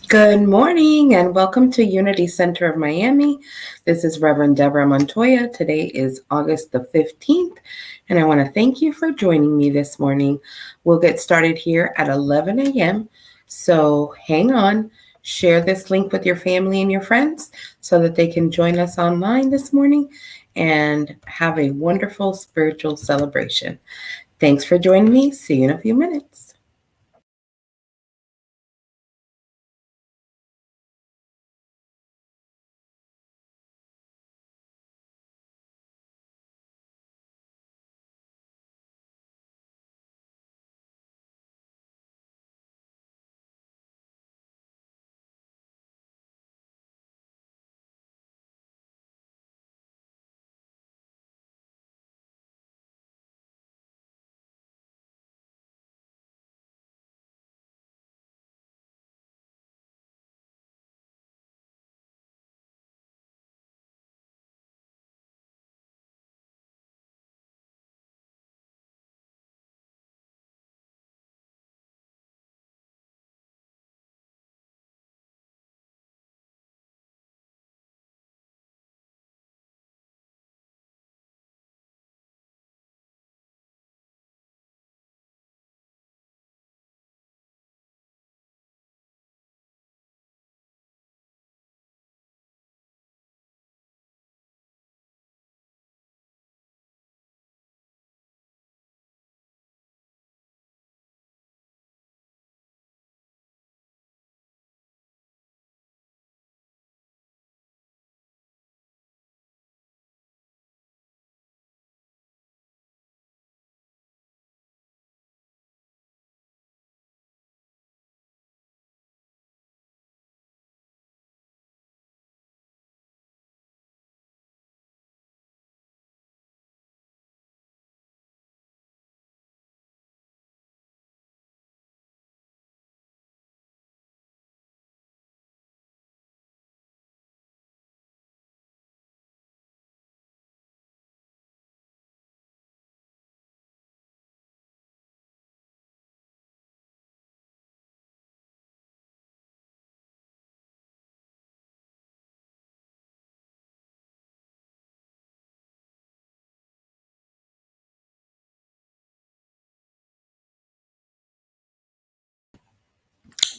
Good morning and welcome to Unity Center of Miami. This is Reverend Deborah Montoya. Today is August the 15th, and I want to thank you for joining me this morning. We'll get started here at 11 a.m., so hang on. Share this link with your family and your friends so that they can join us online this morning and have a wonderful spiritual celebration. Thanks for joining me. See you in a few minutes.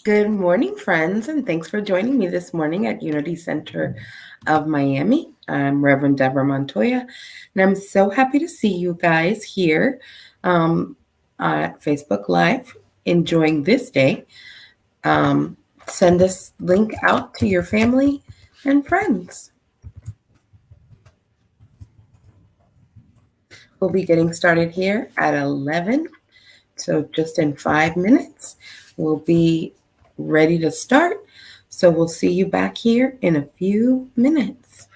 Good morning, friends, and thanks for joining me this morning at Unity Center of Miami. I'm Reverend Deborah Montoya, and I'm so happy to see you guys here at Facebook Live enjoying this day. Send this link out to your family and friends. We'll be getting started here at 11, so just in 5 minutes, we'll be ready to start. So we'll see you back here in a few minutes.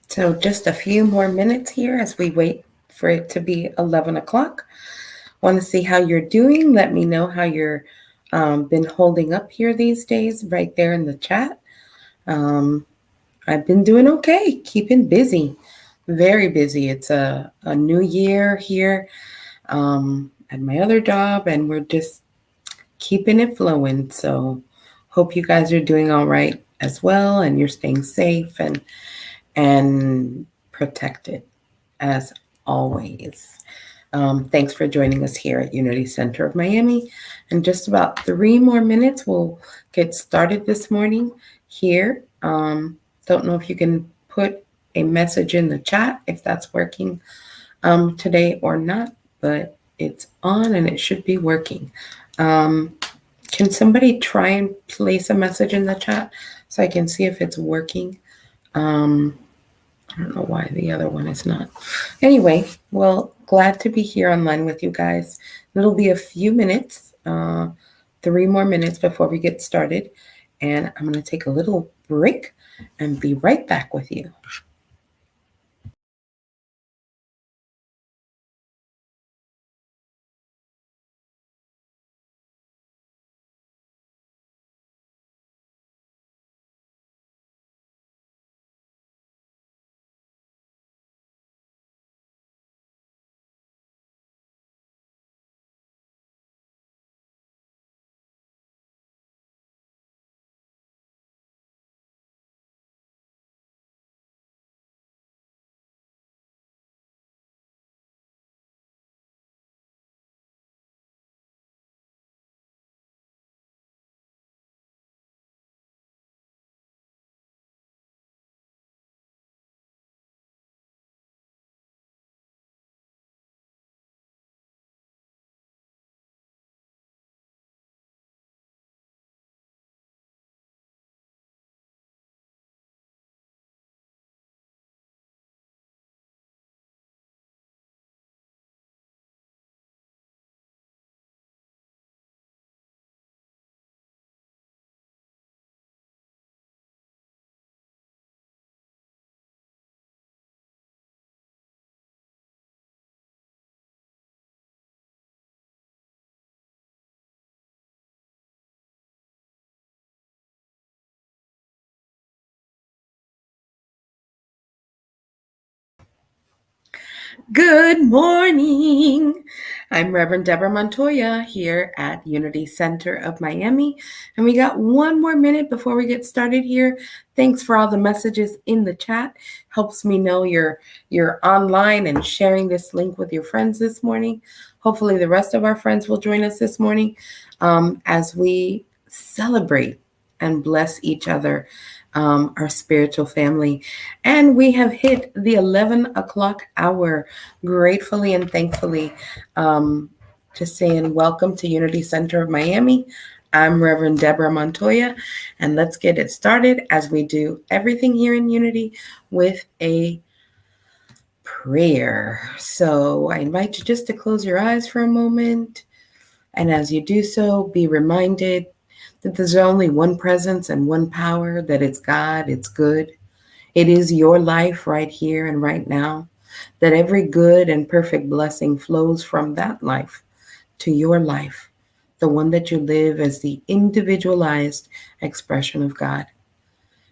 So just a few more minutes here as we wait for it to be 11 o'clock. Want to see how you're doing. Let me know how you're been holding up here these days, right there in the chat. I've been doing okay, keeping busy, very busy. It's a new year here at my other job, and we're just keeping it flowing. So, hope you guys are doing all right as well, and you're staying safe and protected as always. Thanks for joining us here at Unity Center of Miami. In just about 3 more minutes, we'll get started this morning here. Don't know if you can put a message in the chat if that's working today or not, but it's on and it should be working. Can somebody try and place a message in the chat so I can see if it's working? I don't know why the other one is not. Anyway, well, glad to be here online with you guys. It'll be a few minutes, 3 more minutes before we get started. And I'm going to take a little break and be right back with you. Good morning. I'm Reverend Deborah Montoya here at Unity Center of Miami. And we got 1 more minute before we get started here. Thanks for all the messages in the chat. Helps me know you're online and sharing this link with your friends this morning. Hopefully the rest of our friends will join us this morning as we celebrate and bless each other, our spiritual family. And we have hit the 11 o'clock hour, gratefully and thankfully, just saying welcome to Unity Center of Miami. I'm Reverend Deborah Montoya, and let's get it started as we do everything here in Unity with a prayer. So I invite you just to close your eyes for a moment. And as you do so, be reminded that there's only one presence and one power, that it's God, it's good. It is your life right here and right now, that every good and perfect blessing flows from that life to your life, the one that you live as the individualized expression of God.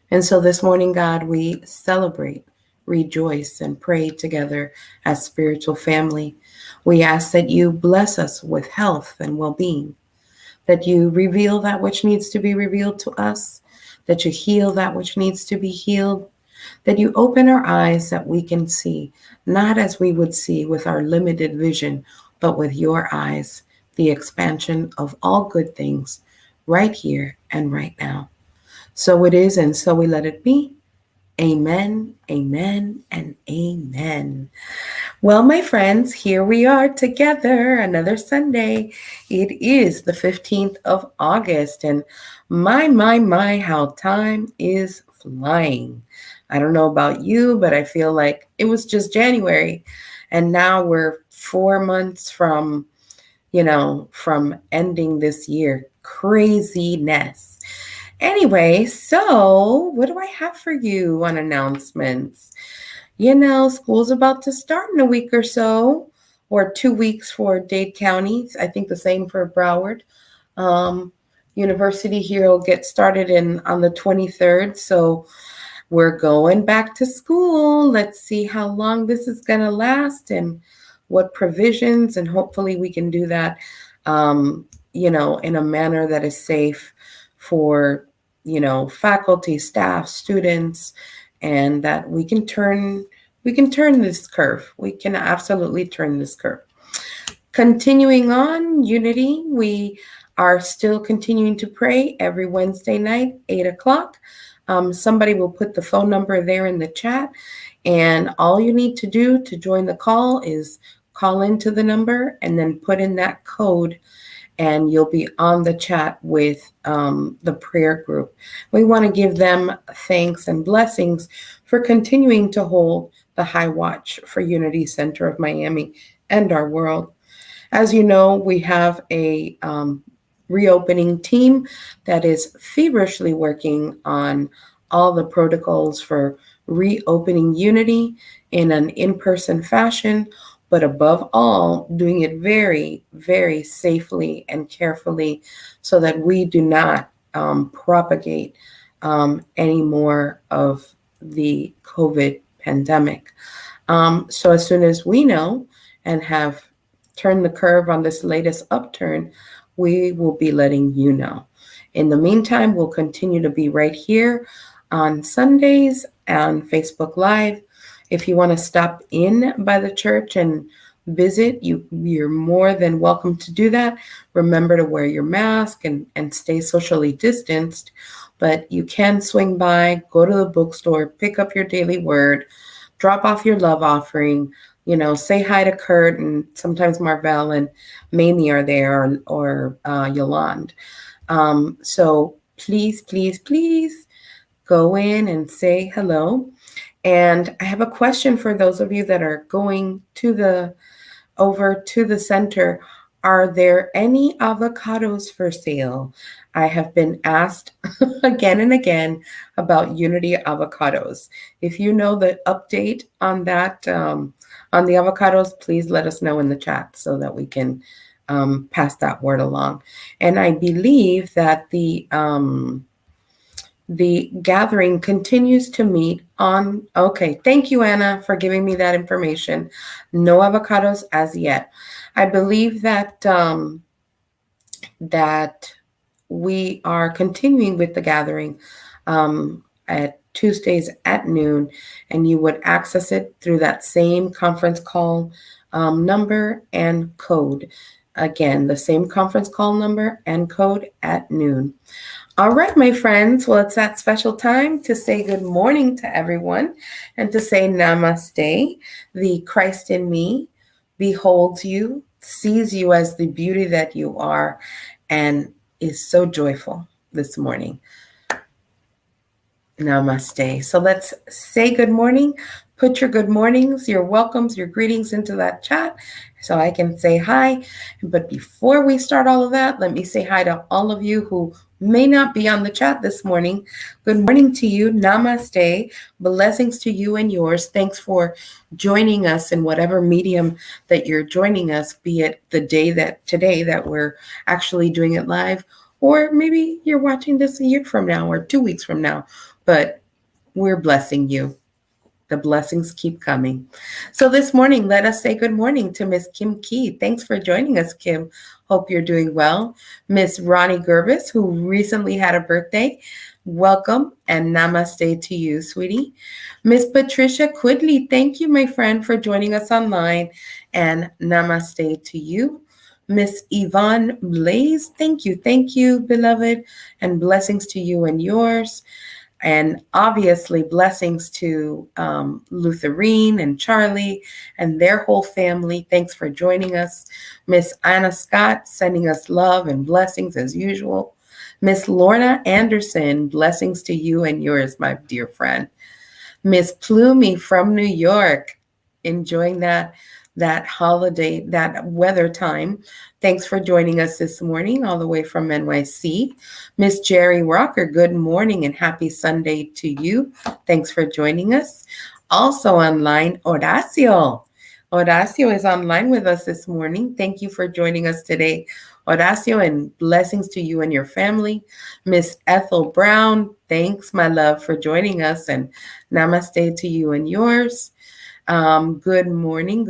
And so this morning, God, we celebrate, rejoice, and pray together as spiritual family. We ask that you bless us with health and well-being, that you reveal that which needs to be revealed to us, that you heal that which needs to be healed, that you open our eyes that we can see, not as we would see with our limited vision, but with your eyes, the expansion of all good things right here and right now. So it is, and so we let it be. Amen, amen, and amen. Well, my friends, here we are together another Sunday. It is the 15th of August, and my, how time is flying. I don't know about you, but I feel like it was just January, and now we're 4 months from ending this year. Craziness. Anyway, so what do I have for you on announcements? School's about to start in a week or so, or 2 weeks for Dade County. I think the same for Broward. University here will get started on the 23rd, so we're going back to school. Let's see how long this is going to last and what provisions, and hopefully we can do that, in a manner that is safe for, faculty, staff, students, and that we can turn this curve. We can absolutely turn this curve. Continuing on, Unity, we are still continuing to pray every Wednesday night, 8 o'clock. Somebody will put the phone number there in the chat, and all you need to do to join the call is call into the number and then put in that code, and you'll be on the chat with the prayer group. We want to give them thanks and blessings for continuing to hold the high watch for Unity Center of Miami and our world. As you know, we have a reopening team that is feverishly working on all the protocols for reopening Unity in an in-person fashion, but above all, doing it very, very safely and carefully so that we do not propagate any more of the COVID pandemic. So as soon as we know and have turned the curve on this latest upturn, we will be letting you know. In the meantime, we'll continue to be right here on Sundays on Facebook Live. If you want to stop in by the church and visit, you're more than welcome to do that. Remember to wear your mask and stay socially distanced, but you can swing by, go to the bookstore, pick up your daily word, drop off your love offering, say hi to Kurt, and sometimes Marvell and Mamie are there, or Yolande. So please, please, please go in and say hello. And I have a question for those of you that are going over to the center. Are there any avocados for sale? I have been asked again and again about Unity avocados. If you know the update on that, on the avocados, please let us know in the chat so that we can pass that word along. And I believe that the gathering continues to meet on, okay, thank you, Anna, for giving me that information. No avocados as yet. I believe that that we are continuing with the gathering at Tuesdays at noon, and you would access it through that same conference call number and code. Again, the same conference call number and code at noon. All right, my friends. Well, it's that special time to say good morning to everyone and to say namaste. The Christ in me beholds you, sees you as the beauty that you are, and is so joyful this morning. Namaste. So let's say good morning. Put your good mornings, your welcomes, your greetings into that chat so I can say hi. But before we start all of that, let me say hi to all of you who may not be on the chat this morning. Good morning to you. Namaste. Blessings to you and yours. Thanks for joining us in whatever medium that you're joining us, be it today that we're actually doing it live, or maybe you're watching this a year from now or 2 weeks from now. But we're blessing you. The blessings keep coming. So this morning, let us say good morning to Miss Kim Key. Thanks for joining us, Kim. Hope you're doing well. Miss Ronnie Gervis, who recently had a birthday, welcome and namaste to you, sweetie. Miss Patricia Quidley, thank you, my friend, for joining us online, and namaste to you. Miss Yvonne Blaze, thank you, beloved, and blessings to you and yours. And obviously blessings to Lutherine and Charlie and their whole family. Thanks for joining us. Miss Anna Scott sending us love and blessings as usual. Miss Lorna Anderson, blessings to you and yours, my dear friend. Miss Plumey from New York, enjoying that holiday, that weather time. Thanks for joining us this morning all the way from NYC. Miss Jerry Rocker, good morning and happy Sunday to you. Thanks for joining us. Also online, Horacio. Horacio is online with us this morning. Thank you for joining us today, Horacio, and blessings to you and your family. Miss Ethel Brown, thanks, my love, for joining us, and namaste to you and yours. Good morning,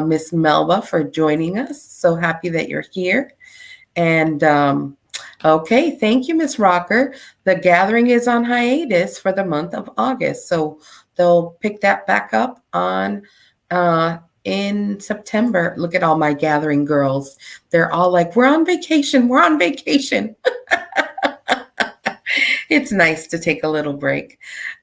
Miss Melba, for joining us. So happy that you're here. And okay, thank you, Miss Rocker. The gathering is on hiatus for the month of August, so they'll pick that back up on in September. Look at all my gathering girls. They're all like, we're on vacation, we're on vacation. It's nice to take a little break.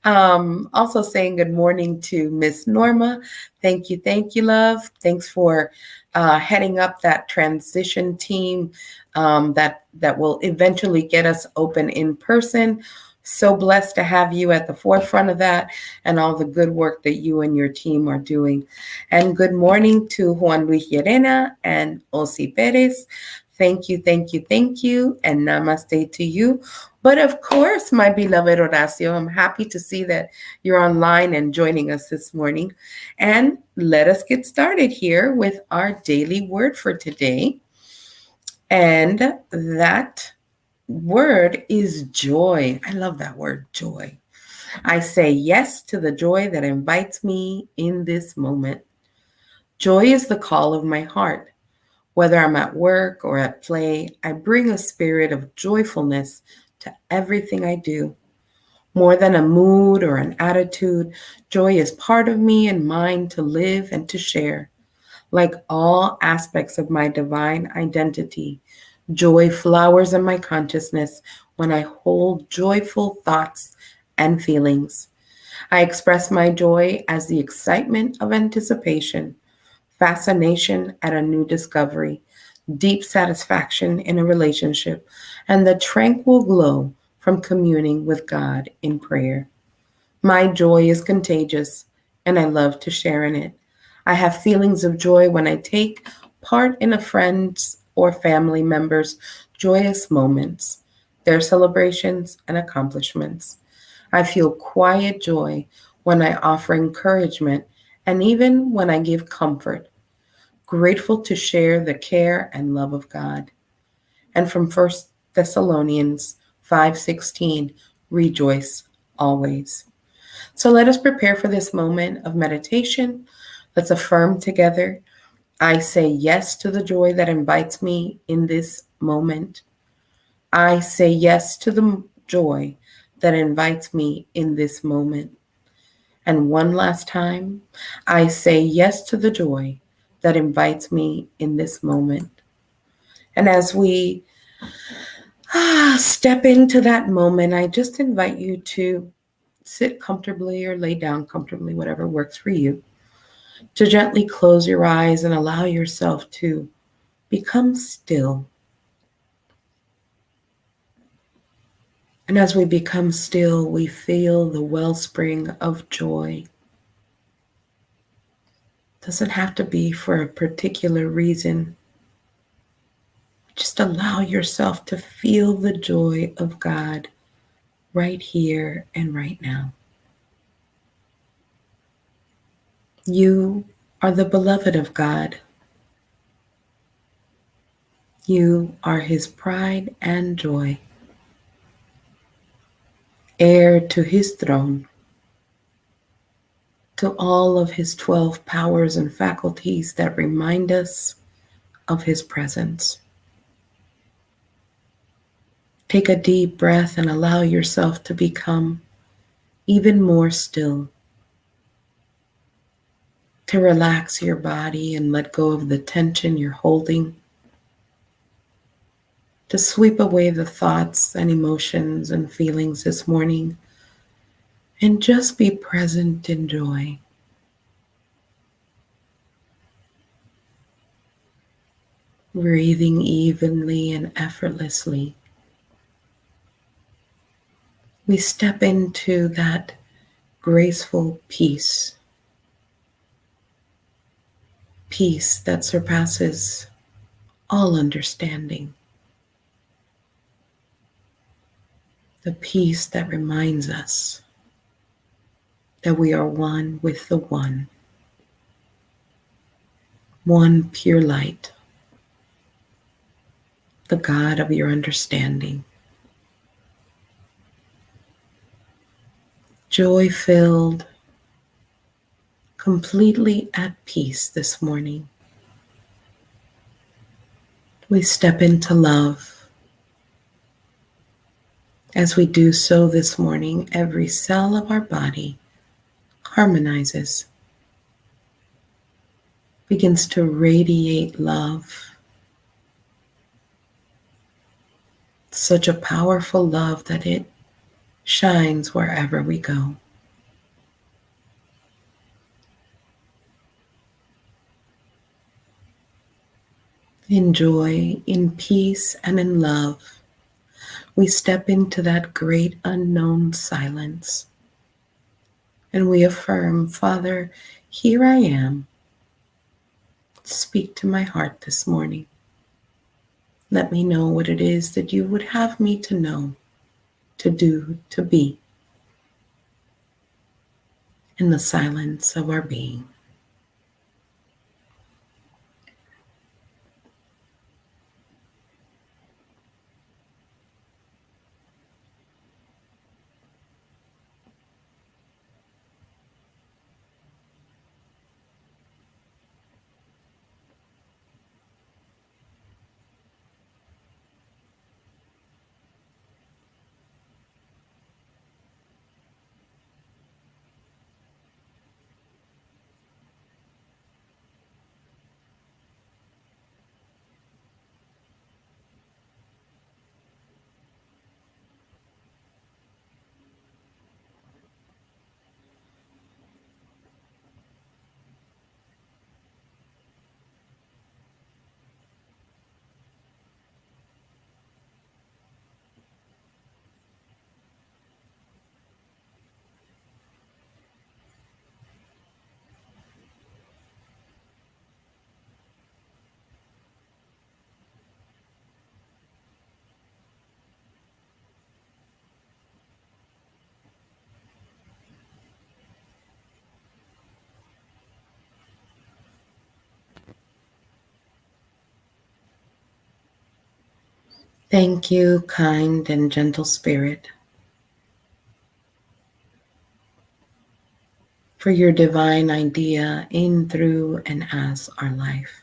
Also saying good morning to Miss Norma. Thank you, love. Thanks for heading up that transition team that will eventually get us open in person. So blessed to have you at the forefront of that and all the good work that you and your team are doing. And good morning to Juan Luis Llerena and Osi Perez. Thank you, and namaste to you. But of course, my beloved Horacio, I'm happy to see that you're online and joining us this morning. And let us get started here with our daily word for today. And that word is joy. I love that word, joy. I say yes to the joy that invites me in this moment. Joy is the call of my heart. Whether I'm at work or at play, I bring a spirit of joyfulness to everything I do. More than a mood or an attitude, joy is part of me and mine to live and to share. Like all aspects of my divine identity, joy flowers in my consciousness when I hold joyful thoughts and feelings. I express my joy as the excitement of anticipation, fascination at a new discovery, deep satisfaction in a relationship, and the tranquil glow from communing with God in prayer. My joy is contagious, and I love to share in it. I have feelings of joy when I take part in a friend's or family member's joyous moments, their celebrations and accomplishments. I feel quiet joy when I offer encouragement and even when I give comfort, grateful to share the care and love of God. And from 1 Thessalonians 5:16, rejoice always. So let us prepare for this moment of meditation. Let's affirm together. I say yes to the joy that invites me in this moment. I say yes to the joy that invites me in this moment. And one last time, I say yes to the joy that invites me in this moment. And as we step into that moment, I just invite you to sit comfortably or lay down comfortably, whatever works for you, to gently close your eyes and allow yourself to become still. And as we become still, we feel the wellspring of joy. Doesn't have to be for a particular reason. Just allow yourself to feel the joy of God right here and right now. You are the beloved of God. You are his pride and joy, heir to his throne, to all of his 12 powers and faculties that remind us of his presence. Take a deep breath and allow yourself to become even more still, to relax your body and let go of the tension you're holding, to sweep away the thoughts and emotions and feelings this morning, and just be present in joy. Breathing evenly and effortlessly, we step into that graceful peace that surpasses all understanding, the peace that reminds us that we are one with the one, one pure light, the God of your understanding. Joy-filled, completely at peace this morning. We step into love. As we do so this morning, every cell of our body harmonizes, begins to radiate love. Such a powerful love that it shines wherever we go. In joy, in peace, and in love, we step into that great unknown silence. And we affirm, Father, here I am. Speak to my heart this morning. Let me know what it is that you would have me to know, to do, to be, in the silence of our being. Thank you, kind and gentle Spirit, for your divine idea in, through, and as our life.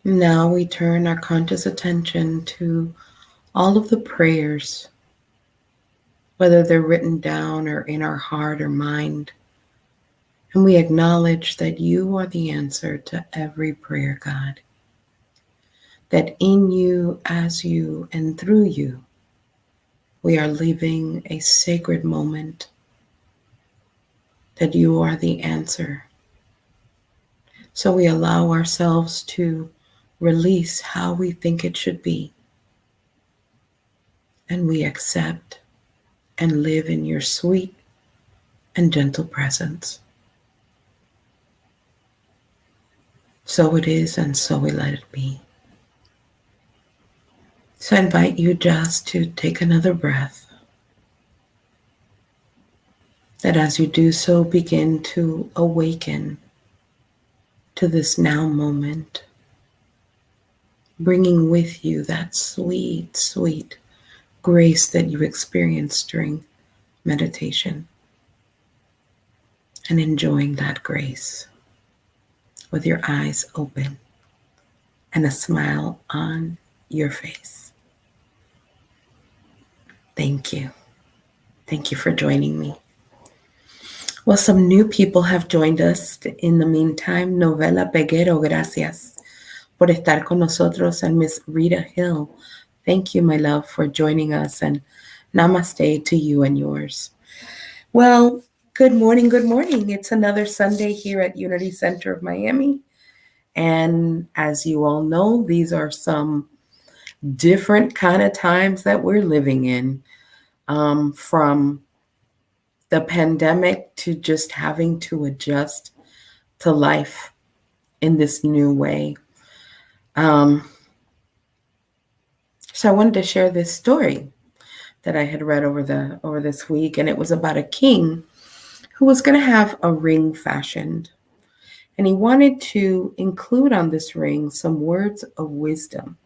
Now we turn our conscious attention to all of the prayers, whether they're written down or in our heart or mind, and we acknowledge that you are the answer to every prayer, God. That in you, as you, and through you, we are living a sacred moment, that you are the answer. So we allow ourselves to release how we think it should be, and we accept and live in your sweet and gentle presence. So it is, and so we let it be. So I invite you just to take another breath, that as you do so, begin to awaken to this now moment, bringing with you that sweet, sweet grace that you experienced during meditation, and enjoying that grace with your eyes open and a smile on your face. Thank you. Thank you for joining me. Well, some new people have joined us. In the meantime, Novela Peguero, gracias por estar con nosotros. And Miss Rita Hill, thank you, my love, for joining us. And namaste to you and yours. Well, good morning, good morning. It's another Sunday here at Unity Center of Miami. And as you all know, these are some different kind of times that we're living in, from the pandemic to just having to adjust to life in this new way. So I wanted to share this story that I had read over this week, and it was about a king who was going to have a ring fashioned. And he wanted to include on this ring some words of wisdom.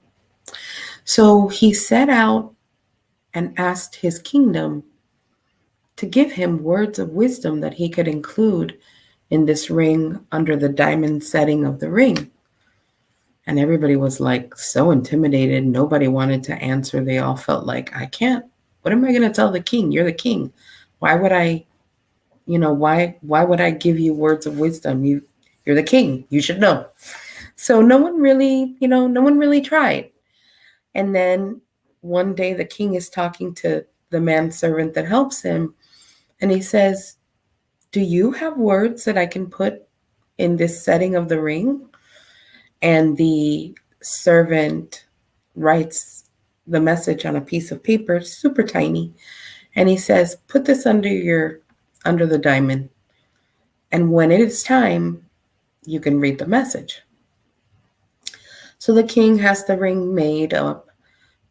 So he set out and asked his kingdom to give him words of wisdom that he could include in this ring under the diamond setting of the ring. And everybody was like so intimidated. Nobody wanted to answer. They all felt like, I can't. What am I going to tell the king? You're the king. Why would I, why would I give you words of wisdom? You're the king. You should know. So no one really tried. And then one day the king is talking to the manservant that helps him. And he says, do you have words that I can put in this setting of the ring? And the servant writes the message on a piece of paper, super tiny. And he says, put this under the diamond. And when it is time, you can read the message. So the king has the ring made up.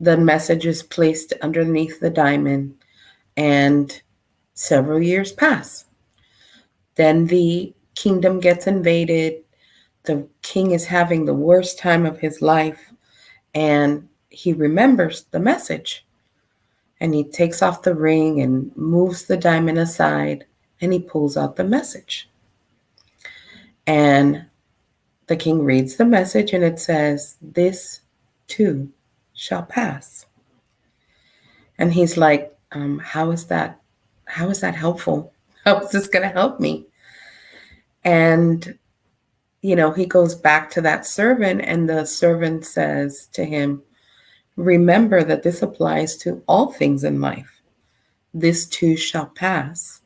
The message is placed underneath the diamond, and several years pass. Then the kingdom gets invaded. The king is having the worst time of his life, and he remembers the message. And he takes off the ring and moves the diamond aside, and he pulls out the message. And the king reads the message, and it says, this too shall pass. And he's like, how is that helpful? How is this going to help me? And, he goes back to that servant, and the servant says to him, remember that this applies to all things in life. This too shall pass.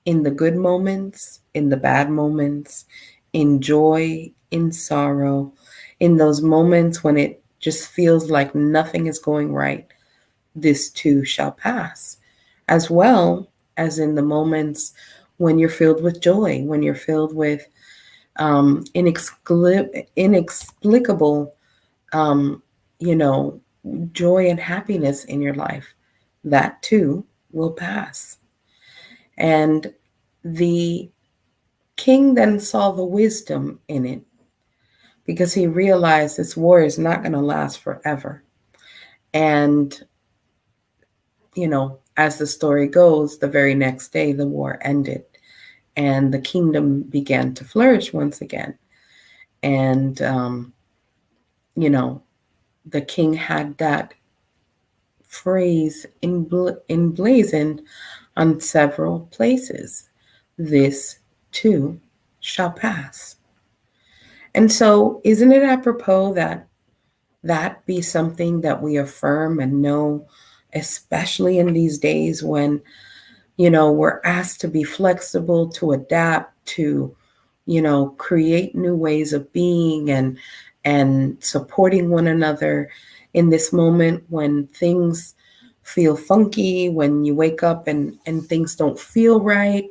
In the good moments, in the bad moments, in joy, in sorrow, in those moments when it just feels like nothing is going right, this too shall pass. As well as in the moments when you're filled with joy, when you're filled with inexplicable, joy and happiness in your life, that too will pass. And the king then saw the wisdom in it, because he realized this war is not going to last forever. And, as the story goes, the very next day, the war ended and the kingdom began to flourish once again. And, the king had that phrase emblazoned on several places. This too shall pass. And so isn't it apropos that be something that we affirm and know, especially in these days when, we're asked to be flexible, to adapt, to, create new ways of being and supporting one another in this moment when things feel funky, when you wake up and things don't feel right,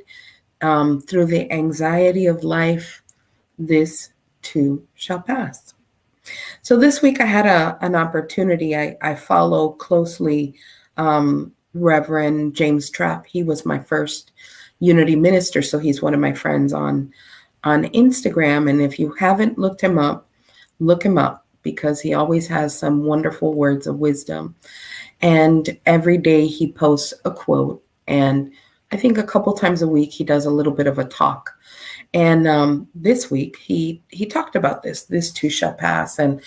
through the anxiety of life, this too shall pass. So this week I had an opportunity. I follow closely Reverend James Trapp. He was my first Unity minister, so he's one of my friends on Instagram. And if you haven't looked him up, look him up, because he always has some wonderful words of wisdom. And every day he posts a quote. And I think a couple times a week he does a little bit of a talk. And this week he talked about this too shall pass, and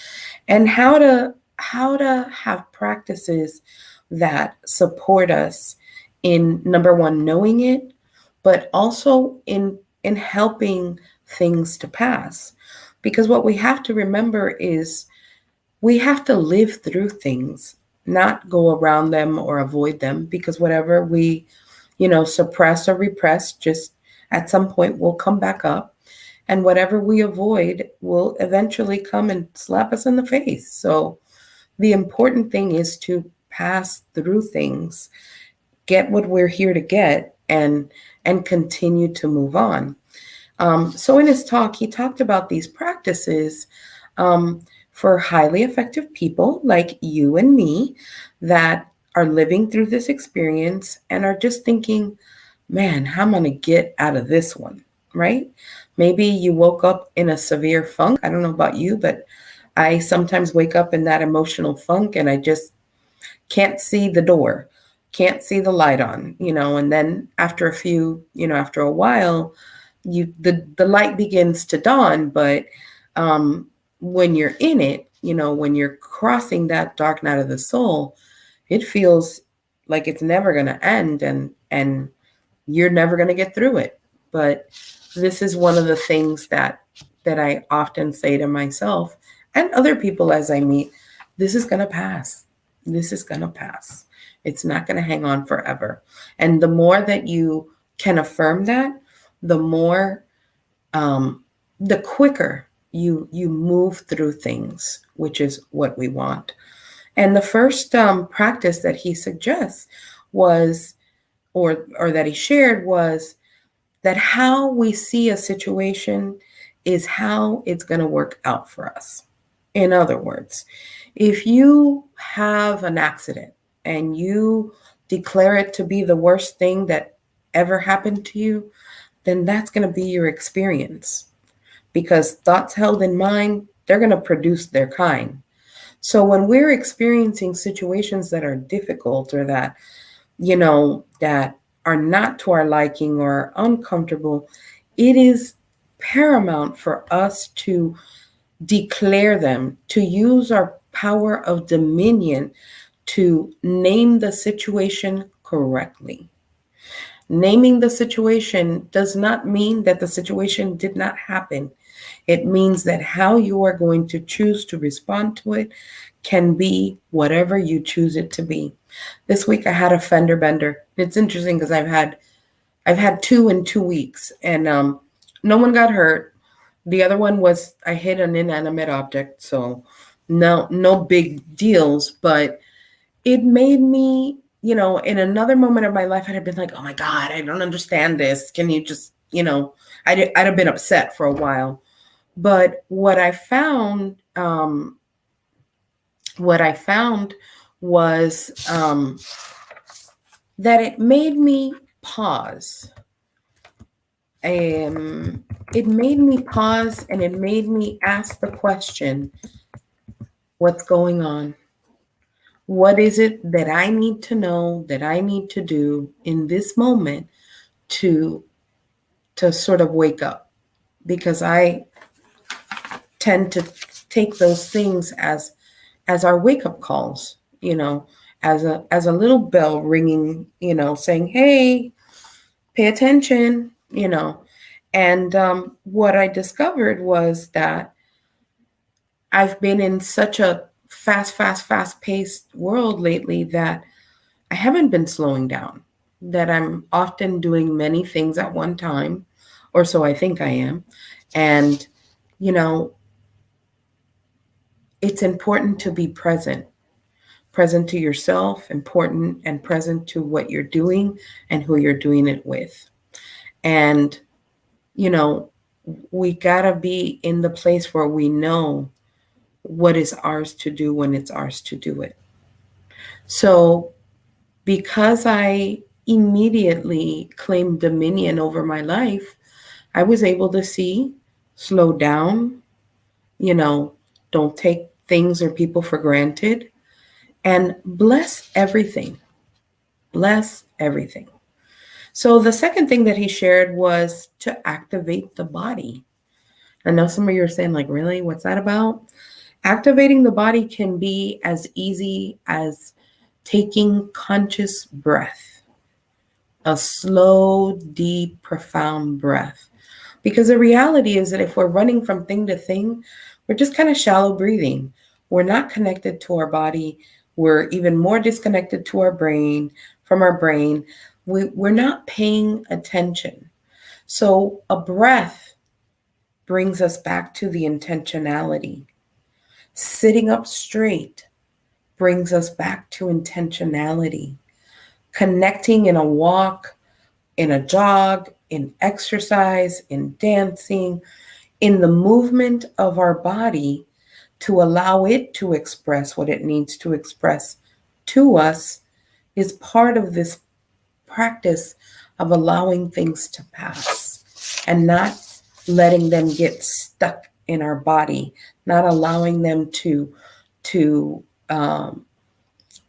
how to have practices that support us in, number one, knowing it, but also in helping things to pass. Because what we have to remember is we have to live through things, not go around them or avoid them, because whatever we, suppress or repress, just at some point will come back up. And whatever we avoid will eventually come and slap us in the face. So the important thing is to pass through things, get what we're here to get, and continue to move on. So in his talk, he talked about these practices for highly effective people like you and me that are living through this experience and are just thinking, man, how am I going to get out of this one, right? Maybe you woke up in a severe funk. I don't know about you, but I sometimes wake up in that emotional funk and I just can't see the door, can't see the light on, and then after after a while, the light begins to dawn, but when you're in it, when you're crossing that dark night of the soul, it feels like it's never going to end, and you're never going to get through it. But this is one of the things that I often say to myself and other people as I meet. This is going to pass. This is going to pass. It's not going to hang on forever. And the more that you can affirm that, the more, the quicker you move through things, which is what we want. And the first practice that he suggests was, or that he shared, was that how we see a situation is how it's going to work out for us. In other words, if you have an accident and you declare it to be the worst thing that ever happened to you, then that's going to be your experience, because thoughts held in mind, they're going to produce their kind. So when we're experiencing situations that are difficult, or that, that are not to our liking or uncomfortable, it is paramount for us to declare them, to use our power of dominion to name the situation correctly. Naming the situation does not mean that the situation did not happen. It means that how you are going to choose to respond to it can be whatever you choose it to be. This week I had a fender bender. It's interesting because I've had two in 2 weeks, and no one got hurt. The other one was I hit an inanimate object, so no big deals, but it made me, in another moment of my life, I'd have been like, oh my God, I don't understand this. Can you just, I'd have been upset for a while. But what I found was that it made me pause. It made me pause, and it made me ask the question, what's going on? What is it that I need to know, that I need to do in this moment to sort of wake up? Because I tend to take those things as our wake-up calls, as a little bell ringing, saying, hey, pay attention, And what I discovered was that I've been in such a fast-paced world lately that I haven't been slowing down, that I'm often doing many things at one time, or so I think I am. And, it's important to be present to yourself, important and present to what you're doing and who you're doing it with. And, we gotta be in the place where we know what is ours to do when it's ours to do it. So because I immediately claimed dominion over my life, I was able to see, slow down, don't take things or people for granted, and bless everything. Bless everything. So the second thing that he shared was to activate the body. I know some of you are saying, like, really? What's that about? Activating the body can be as easy as taking conscious breath, a slow, deep, profound breath. Because the reality is that if we're running from thing to thing, we're just kind of shallow breathing. We're not connected to our body. We're even more disconnected to our brain, from our brain. We're not paying attention. So a breath brings us back to the intentionality. Sitting up straight brings us back to intentionality. Connecting in a walk, in a jog, in exercise, in dancing, in the movement of our body to allow it to express what it needs to express to us is part of this practice of allowing things to pass and not letting them get stuck in our body, not allowing them to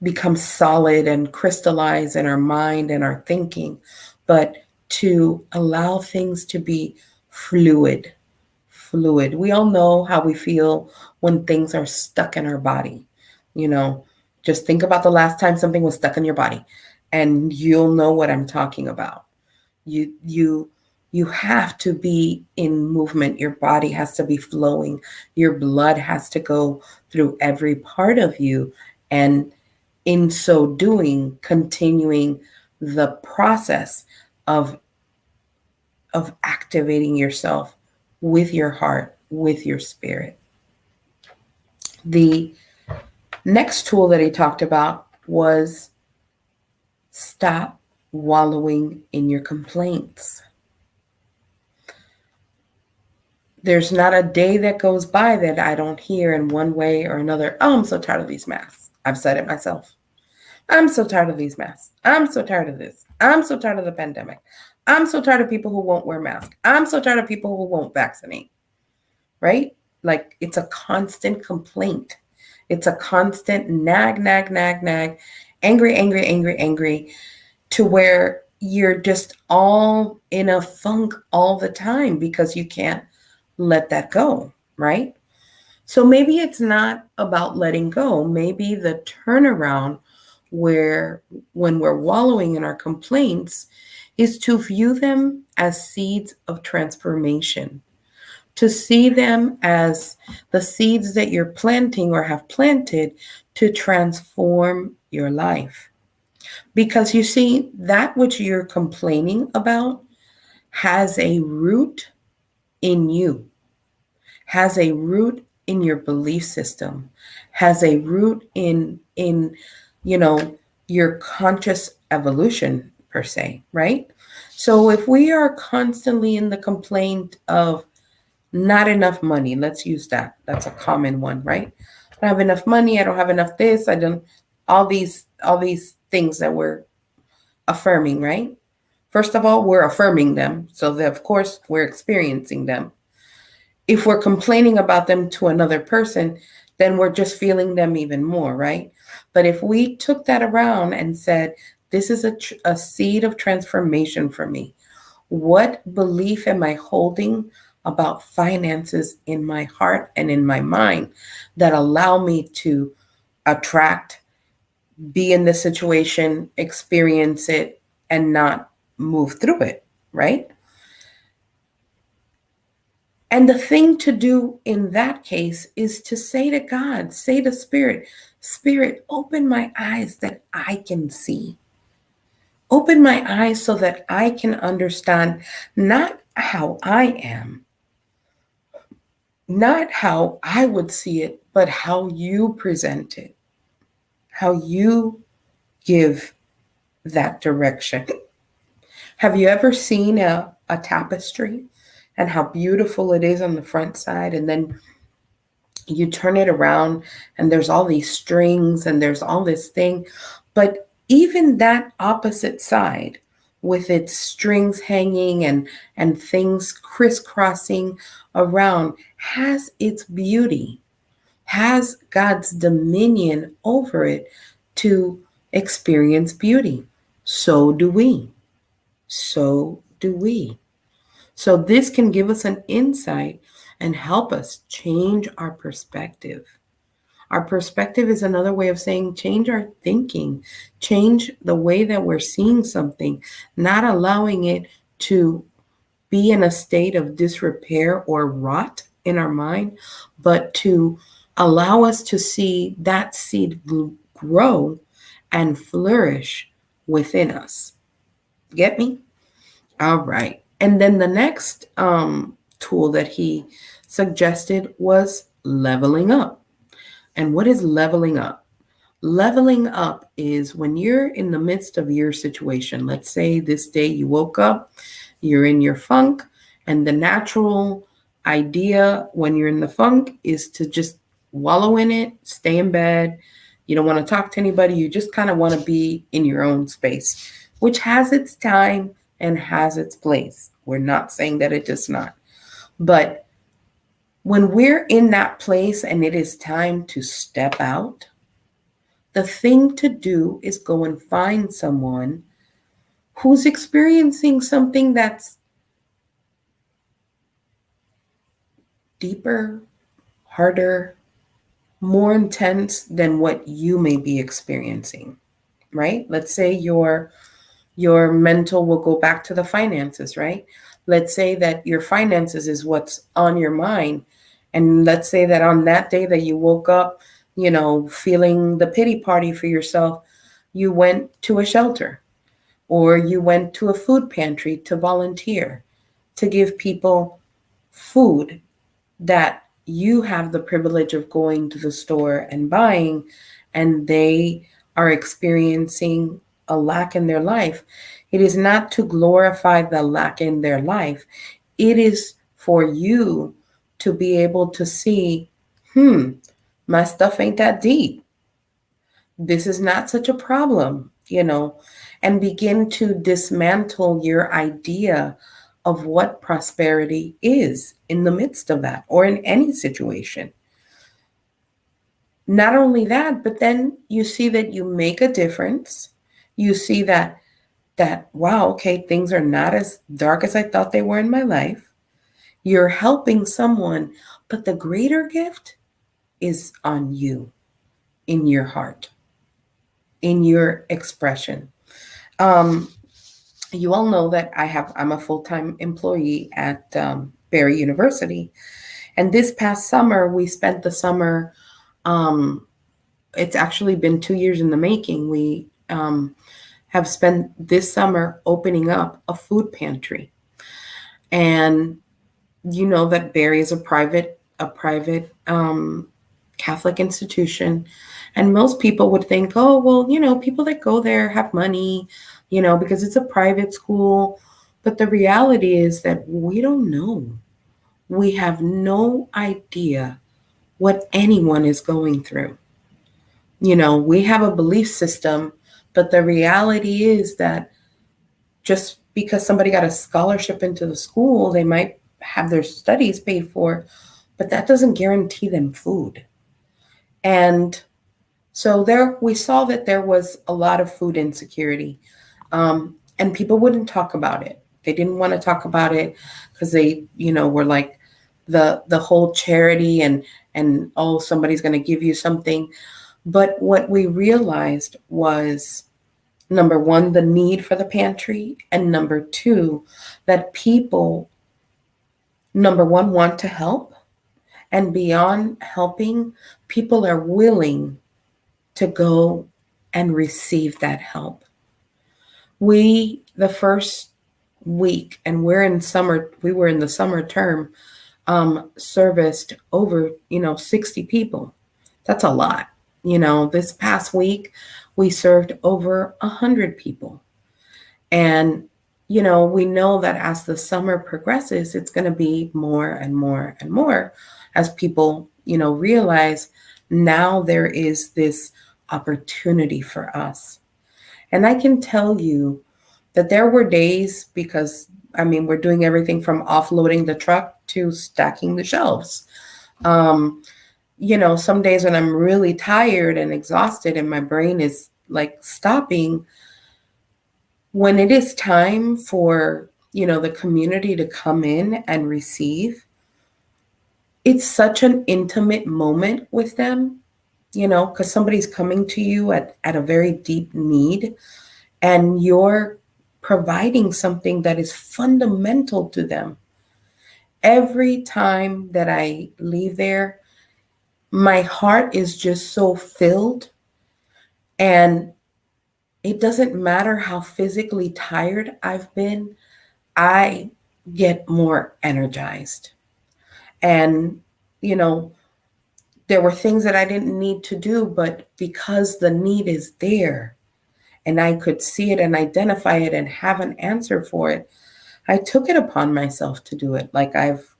become solid and crystallize in our mind and our thinking, but to allow things to be fluid. Fluid. We all know how we feel when things are stuck in our body. You know, just think about the last time something was stuck in your body, and you'll know what I'm talking about. You have to be in movement. Your body has to be flowing. Your blood has to go through every part of you, and in so doing, continuing the process of activating yourself with your heart, with your spirit. The next tool that he talked about was stop wallowing in your complaints. There's not a day that goes by that I don't hear in one way or another, oh, I'm so tired of these masks. I've said it myself. I'm so tired of these masks. I'm so tired of this. I'm so tired of the pandemic. I'm so tired of people who won't wear masks. I'm so tired of people who won't vaccinate, right? Like, it's a constant complaint. It's a constant nag, nag, nag, nag, angry, angry, angry, angry, to where you're just all in a funk all the time because you can't let that go, right? So maybe it's not about letting go. Maybe the turnaround where when we're wallowing in our complaints is to view them as seeds of transformation, to see them as the seeds that you're planting or have planted to transform your life. Because you see, that which you're complaining about has a root in you, has a root in your belief system, has a root in your conscious evolution per se, right? So if we are constantly in the complaint of not enough money, let's use that. That's a common one, right? I don't have enough money, I don't have enough this, I don't all these things that we're affirming, right? First of all, we're affirming them, so that of course we're experiencing them. If we're complaining about them to another person, then we're just feeling them even more, right? But if we took that around and said, this is a seed of transformation for me. What belief am I holding about finances in my heart and in my mind that allow me to attract, be in the situation, experience it, and not move through it, right? And the thing to do in that case is to say to God, say to Spirit, Spirit, open my eyes that I can see. Open my eyes so that I can understand not how I am, not how I would see it, but how you present it, how you give that direction. Have you ever seen a tapestry and how beautiful it is on the front side, and then you turn it around and there's all these strings and there's all this thing, but even that opposite side with its strings hanging and things crisscrossing around has its beauty, has God's dominion over it to experience beauty. So do we. So do we. So this can give us an insight and help us change our perspective. Our perspective is another way of saying change our thinking, change the way that we're seeing something, not allowing it to be in a state of disrepair or rot in our mind, but to allow us to see that seed grow and flourish within us. Get me? All right. And then the next tool that he suggested was leveling up. And what is leveling up? Leveling up is when you're in the midst of your situation. Let's say this day you woke up, you're in your funk, and the natural idea when you're in the funk is to just wallow in it, stay in bed. You don't want to talk to anybody. You just kind of want to be in your own space, which has its time, and has its place. We're not saying that it does not. But when we're in that place and it is time to step out, the thing to do is go and find someone who's experiencing something that's deeper, harder, more intense than what you may be experiencing, right? Let's say your mental will go back to the finances, right? Let's say that your finances is what's on your mind. And let's say that on that day that you woke up, feeling the pity party for yourself, you went to a shelter or you went to a food pantry to volunteer, to give people food that you have the privilege of going to the store and buying, and they are experiencing a lack in their life. It is not to glorify the lack in their life. It is for you to be able to see, my stuff ain't that deep. This is not such a problem, and begin to dismantle your idea of what prosperity is in the midst of that or in any situation. Not only that, but then you see that you make a difference. You see that wow, okay, things are not as dark as I thought they were in my life. You're helping someone, but the greater gift is on you, in your heart, in your expression. You all know that I'm a full-time employee at Barry University, and this past summer we spent the summer. It's actually been 2 years in the making. We have spent this summer opening up a food pantry, and you know that Barry is a private Catholic institution, and most people would think, oh well, people that go there have money, because it's a private school. But the reality is that we don't know. We have no idea what anyone is going through. We have a belief system, but the reality is that just because somebody got a scholarship into the school, they might have their studies paid for, but that doesn't guarantee them food. And so there, we saw that there was a lot of food insecurity, and people wouldn't talk about it. They didn't want to talk about it because they, were like the whole charity and oh, somebody's going to give you something. But what we realized was, number one, the need for the pantry, and number two, that people, number one, want to help, and beyond helping, people are willing to go and receive that help. The first week, and we were in the summer term, serviced over, 60 people. That's a lot. This past week, we served over 100 people. And, we know that as the summer progresses, it's going to be more and more and more as people, realize now there is this opportunity for us. And I can tell you that there were days, because, we're doing everything from offloading the truck to stacking the shelves. Some days when I'm really tired and exhausted and my brain is like stopping, when it is time for, the community to come in and receive, it's such an intimate moment with them, because somebody's coming to you at a very deep need, and you're providing something that is fundamental to them. Every time that I leave there, my heart is just so filled, and it doesn't matter how physically tired I've been, I get more energized. And, there were things that I didn't need to do, but because the need is there and I could see it and identify it and have an answer for it, I took it upon myself to do it. Like, I've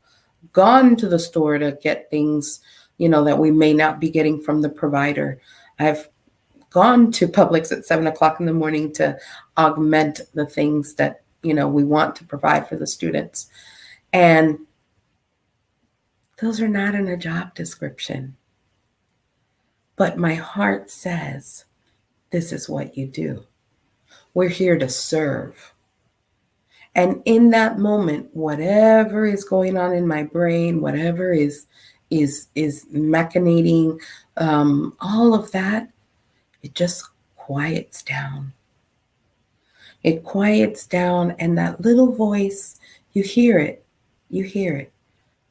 gone to the store to get things, that we may not be getting from the provider. I've gone to Publix at 7 o'clock in the morning to augment the things that we want to provide for the students. And those are not in a job description. But my heart says, this is what you do. We're here to serve. And in that moment, whatever is going on in my brain, whatever is machinating, all of that, it just quiets down. It quiets down, and that little voice, you hear it. You hear it.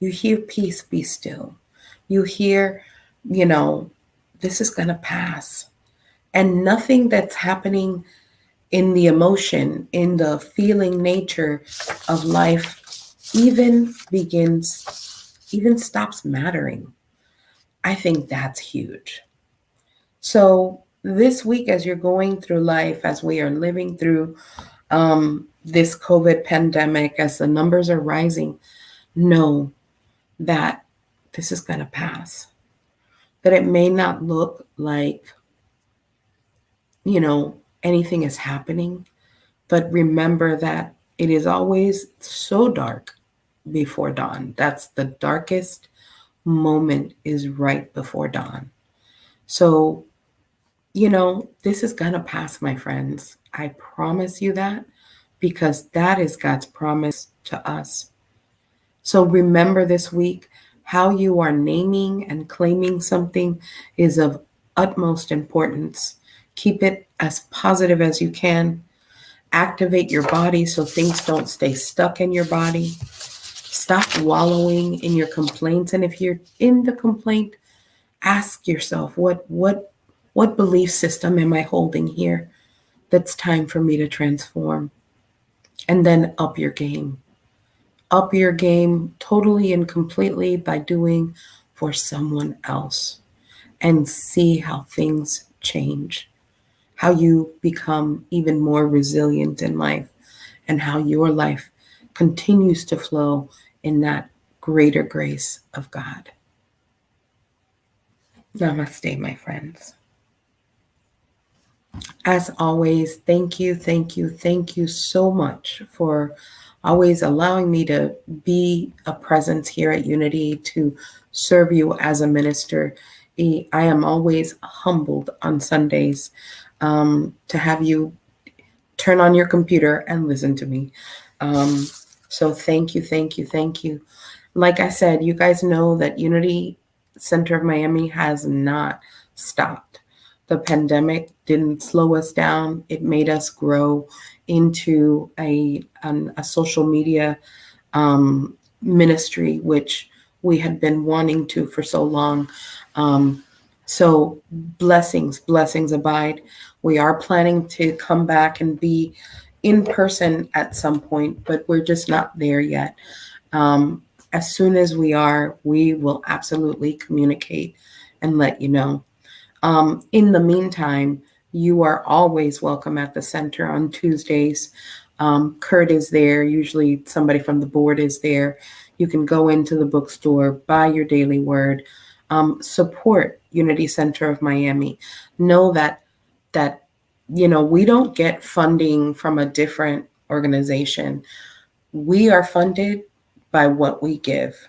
You hear peace, be still. You hear, this is going to pass. And nothing that's happening in the emotion, in the feeling nature of life, even stops mattering. I think that's huge. So this week, as you're going through life, as we are living through this COVID pandemic, as the numbers are rising, know that this is going to pass. That it may not look like, anything is happening, but remember that it is always so dark before dawn. That's the darkest moment, is right before dawn. So, this is going to pass, my friends. I promise you that, because that is God's promise to us. So remember this week, how you are naming and claiming something is of utmost importance. Keep it as positive as you can. Activate your body so things don't stay stuck in your body. Stop wallowing in your complaints. And if you're in the complaint, ask yourself, what belief system am I holding here that's time for me to transform? And then up your game. Up your game totally and completely by doing for someone else, and see how things change, how you become even more resilient in life, and how your life continues to flow in that greater grace of God. Namaste, my friends. As always, thank you so much for always allowing me to be a presence here at Unity, to serve you as a minister. I am always humbled on Sundays to have you turn on your computer and listen to me. So thank you. Like I said, you guys know that Unity Center of Miami has not stopped. The pandemic didn't slow us down. It made us grow into a social media ministry, which we had been wanting to for so long. So blessings abide. We are planning to come back and be in person at some point, but we're just not there yet. As soon as we are, we will absolutely communicate and let you know. In the meantime, you are always welcome at the center on Tuesdays. Kurt is there. Usually somebody from the board is there. You can go into the bookstore, buy your daily word, support Unity Center of Miami. Know that we don't get funding from a different organization. We are funded by what we give.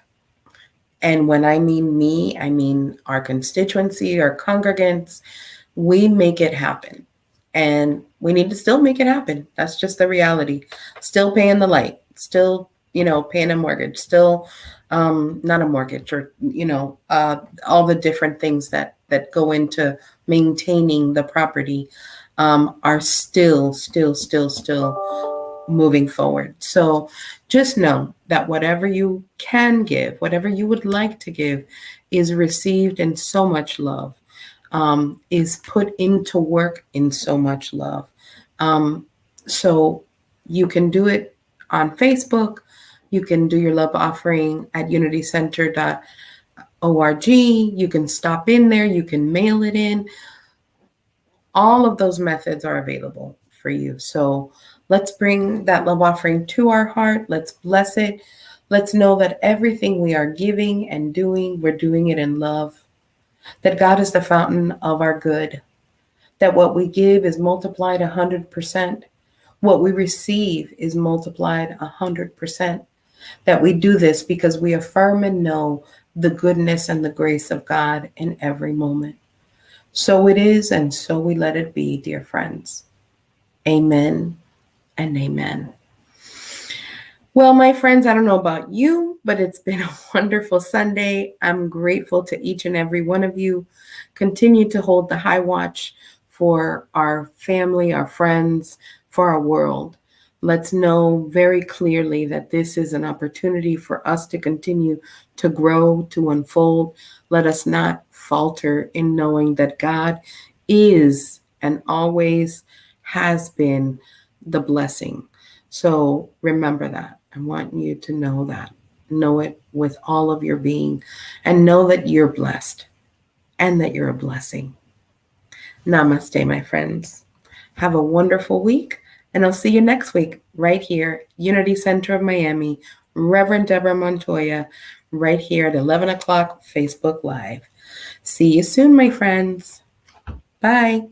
And when I mean me, I mean our constituency, our congregants. We make it happen. And we need to still make it happen. That's just the reality. Still paying the light, still, paying a mortgage, still not a mortgage, or, all the different things that go into maintaining the property are still moving forward. So just know that whatever you can give, whatever you would like to give, is received in so much love, is put into work in so much love. So you can do it on Facebook. You can do your love offering at unitycenter.org. You can stop in there. You can mail it in. All of those methods are available for you. So let's bring that love offering to our heart. Let's bless it. Let's know that everything we are giving and doing, we're doing it in love. That God is the fountain of our good. That what we give is multiplied 100%. what we receive is multiplied 100%. That we do this because we affirm and know the goodness and the grace of God in every moment. So it is, and so we let it be, dear friends. Amen and amen. Well, my friends, I don't know about you, but it's been a wonderful Sunday. I'm grateful to each and every one of you. Continue to hold the high watch for our family, our friends, for our world. Let's know very clearly that this is an opportunity for us to continue to grow, to unfold. Let us not falter in knowing that God is and always has been the blessing. So remember that. I want you to know that. Know it with all of your being and know that you're blessed and that you're a blessing. Namaste, my friends. Have a wonderful week, and I'll see you next week right here, Unity Center of Miami, Reverend Deborah Montoya, right here at 11 o'clock Facebook Live. See you soon, my friends. Bye.